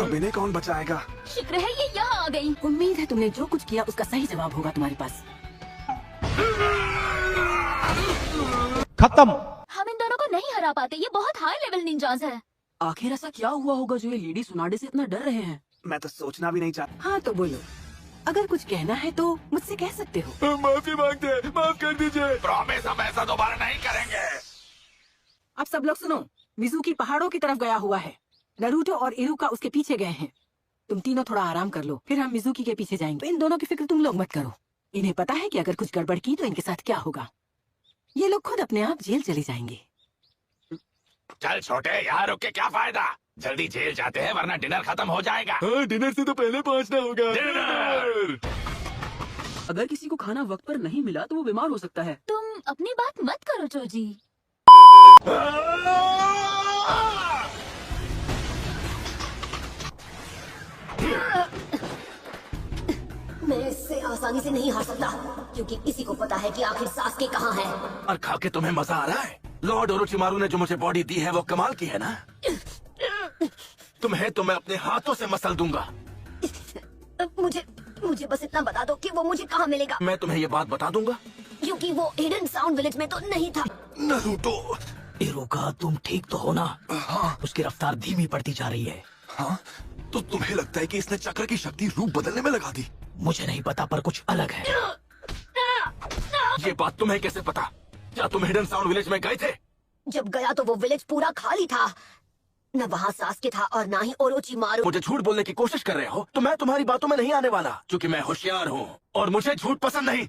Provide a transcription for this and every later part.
अब इन्हें कौन बचाएगा? शुक्र है ये यहाँ आ गई। उम्मीद है तुमने जो कुछ किया उसका सही जवाब होगा तुम्हारे पास। खत्म। हम इन दोनों को नहीं हरा पाते, ये बहुत हाई लेवल निंजाज है। आखिर ऐसा क्या हुआ होगा जो ये लेडी सुनाडे से इतना डर रहे हैं? मैं तो सोचना भी नहीं चाहता। हाँ तो बोलो, अगर कुछ कहना है तो मुझसे कह सकते हो। माफी मांगते, माफ कर दीजिए। प्रॉमिस हम ऐसा दोबारा नहीं करेंगे। अब सब लोग सुनो, मिज़ुकी पहाड़ों की तरफ गया हुआ है। नरूटो और इरुका उसके पीछे गए हैं। तुम तीनों थोड़ा आराम कर लो, फिर हम मिज़ुकी के पीछे जाएंगे। इन दोनों की फिक्र तुम लोग मत करो। इन्हें पता है कि अगर कुछ गड़बड़ की तो इनके साथ क्या होगा। ये लोग खुद अपने आप जेल चले जाएंगे। चल छोटे, यहाँ रुक के क्या फायदा? जल्दी जेल जाते हैं वरना डिनर खत्म हो जाएगा। हाँ, डिनर से तो पहले पहुँचना होगा। डिनर! अगर किसी को खाना वक्त पर नहीं मिला तो वो बीमार हो सकता है। तुम अपनी बात मत करो चोजी। मैं इससे आसानी से नहीं हार सकता, क्योंकि किसी को पता है कि आखिर सासके कहाँ है। और खा के तुम्हें मजा आ रहा है? लॉर्ड ओरोचिमारू ने जो मुझे बॉडी दी है वो कमाल की है ना? तुम्हें तो मैं अपने हाथों से मसल दूंगा। मुझे बस इतना बता दो कि वो मुझे कहाँ मिलेगा। मैं तुम्हें ये बात बता दूंगा, क्योंकि वो हिडन साउंड विलेज में तो नहीं था। नरूटो। इरुका, तुम ठीक तो हो ना? हाँ। उसकी रफ्तार धीमी पड़ती जा रही है। हाँ? तो तुम्हें लगता है कि इसने चक्र की शक्ति रूप बदलने में लगा दी? मुझे नहीं पता, पर कुछ अलग है। ये बात तुम्हें कैसे पता? क्या तुम हिडन साउंड विलेज में गए थे? जब गया तो वो विलेज पूरा खाली था। न वहाँ सासके था और न ही ओरोचिमारू। मुझे झूठ बोलने की कोशिश कर रहे हो तो मैं तुम्हारी बातों में नहीं आने वाला, क्योंकि मैं होशियार हूँ और मुझे झूठ पसंद नहीं।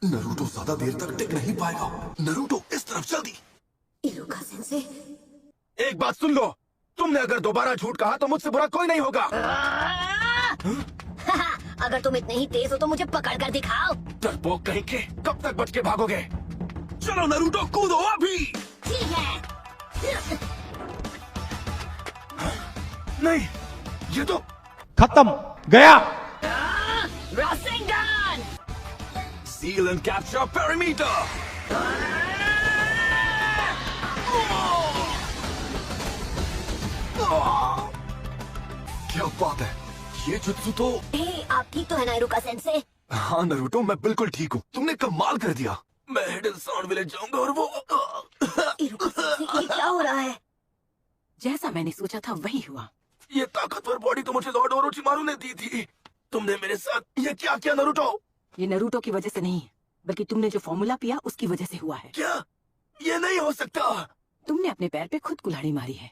नरूटो ज्यादा देर तक टिक नहीं पाएगा। नरूटो इस तरफ जल्दी। इरुका सेंसे, एक बात सुन लो, तुमने अगर दोबारा झूठ कहा तो मुझसे बुरा कोई नहीं होगा। अगर तुम इतने ही तेज हो तो मुझे पकड़ कर दिखाओ। डरपोक कहीं के, कब तक बच के भागोगे? चलो नरूटो, कूदो अभी। ठीक है। नहीं, ये तो खत्म। गया। Rasengan! Seal and capture perimeter. क्या बात है, ये जुत्सु तो। आप ठीक तो है ना इरुका सेंसे? हाँ नरूटो, मैं बिल्कुल ठीक हूँ। तुमने कमाल कर दिया। मैं हिडन साउंड विलेज जाऊंगा और वो इरुका सेंसे, ये क्या हो रहा है? जैसा मैंने सोचा था वही हुआ। ये ताकतवर बॉडी तो मुझे लॉर्ड ओरोचिमारू ने दी थी। तुमने मेरे साथ ये क्या किया नरूटो? ये नरूटो की वजह से नहीं, बल्कि तुमने जो फॉर्मूला पिया उसकी वजह से हुआ है। क्या? ये नहीं हो सकता। तुमने अपने पैर पे खुद कुल्हाड़ी मारी है।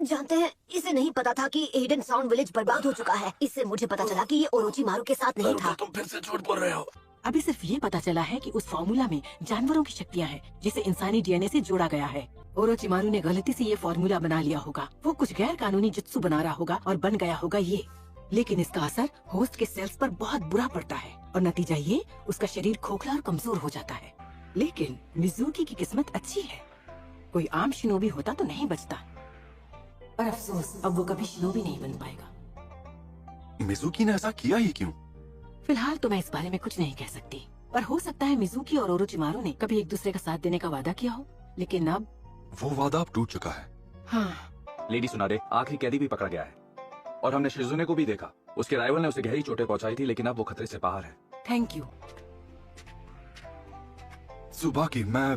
जानते हैं, इसे नहीं पता था कि हिडन साउंड विलेज बर्बाद हो चुका है। इससे मुझे पता चला कि ये ओरोचिमारू के साथ नहीं नरूटो, था। तुम फिर से झूठ बोल रहे हो। अभी सिर्फ ये पता चला है कि उस फॉर्मूला में जानवरों की शक्तियाँ हैं, जिसे इंसानी डीएनए से जोड़ा गया है। ओरोचिमारू ने गलती से ये फॉर्मूला बना लिया होगा। वो कुछ गैर कानूनी जुत्सु बना रहा होगा और बन गया होगा ये। लेकिन इसका असर होस्ट के सेल्स पर बहुत बुरा पड़ता है और नतीजा ये, उसका शरीर खोखला और कमजोर हो जाता है। लेकिन मिज़ुकी की किस्मत अच्छी है। कोई आम शिनोबी होता तो नहीं बचता, पर अफसोस अब वो कभी शिनोबी नहीं बन पाएगा। मिज़ुकी ने ऐसा किया ही क्यों? फिलहाल तो मैं इस बारे में कुछ नहीं कह सकती, पर हो सकता है मिज़ुकी और ओरोचिमारू ने कभी एक दूसरे का साथ देने का वादा किया हो, लेकिन अब वो वादा अब टूट चुका है। हाँ। लेडी सुनाडे, आखिरी कैदी भी पकड़ा गया है और हमने शिजुने को भी देखा। उसके राइवल ने उसे गहरी चोटें पहुंचाई थी, लेकिन अब वो खतरे से बाहर है। Thank you. सुबह की मैं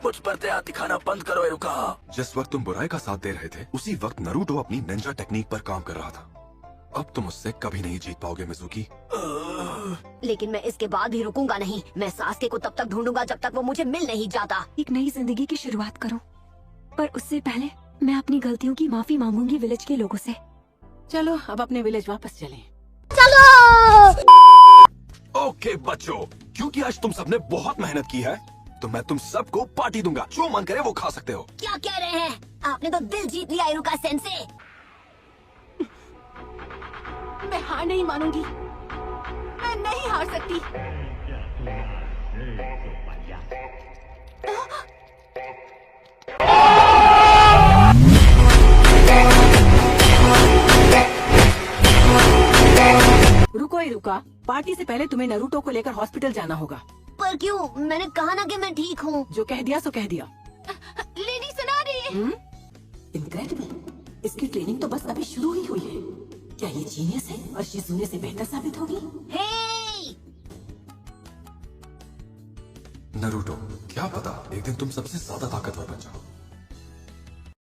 मुझ पर दया दिखाना बंद करो इरुका। जिस वक्त तुम बुराई का साथ दे रहे थे, उसी वक्त नरूटो अपनी निंजा टेक्निक पर काम कर रहा था। अब तुम उससे कभी नहीं जीत पाओगे मिज़ुकी। लेकिन मैं इसके बाद भी रुकूंगा नहीं। मैं सासके को तब तक ढूंढूंगा जब तक वो मुझे मिल नहीं जाता। एक नई जिंदगी की शुरुआत करूं, पर उससे पहले मैं अपनी गलतियों की माफी मांगूंगी विलेज के लोगों से। चलो अब अपने विलेज वापस चलें। ओके बच्चों, क्योंकि आज तुम सबने बहुत मेहनत की है, तो मैं तुम सबको पार्टी दूंगा। जो मन करे वो खा सकते हो। क्या कह रहे हैं? आपने तो दिल जीत लिया इरुका सेंसे। मैं हार नहीं मानूंगी। मैं नहीं हार सकती। रुको इरुका, पार्टी से पहले तुम्हें नरूटो को लेकर हॉस्पिटल जाना होगा। पर क्यों? मैंने कहा ना कि मैं ठीक हूँ। जो कह दिया सो कह दिया। लेडी सुनाडे! इनक्रेडिबल। इसकी ट्रेनिंग तो बस अभी शुरू ही हुई है। क्या ये जीनियस है और शिजुने से बेहतर साबित होगी? हे! नरूटो, क्या पता एक दिन तुम सबसे ज्यादा ताकतवर बन जाओ।